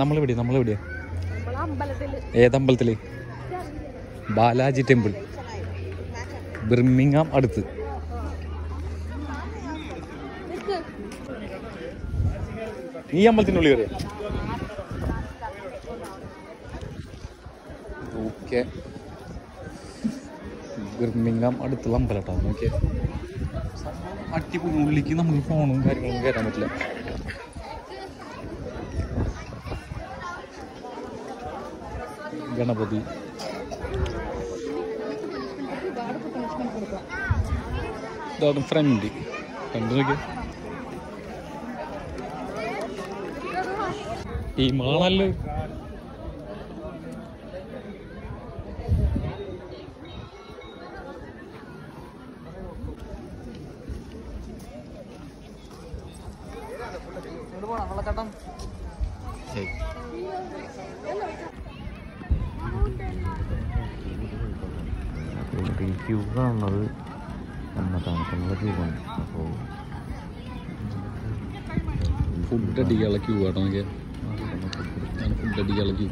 നമ്മളെവിടെയാ ഏതമ്പലത്തില്? Balaji temple, ബിർമിംഗാം അടുത്ത്. ഈ അമ്പലത്തിനുള്ളിൽ കയറിയ ഓക്കെ. ബിർമിംഗാം അടുത്തുള്ള അമ്പലട്ടാ. നോക്കിയേ, അടിപൊളി. ഉള്ളിലേക്ക് നമുക്ക് ഫോണും കാര്യങ്ങളൊന്നും കയറ്റാൻ പറ്റില്ല. ഗണപതി, ഇതാണ് ഫ്രണ്ട്. നോക്കിയ ഈ മാളല്ലേ. ക്യൂ കാണുന്നത് തണുപ്പുള്ള ക്യൂ ആണ്. അപ്പോൾ ഫുഡ് അടിക്കാനുള്ള ക്യൂ ആട്ടോ. നോക്കിയാൽ ഫുഡ് അടിക്കാനുള്ള ക്യൂ.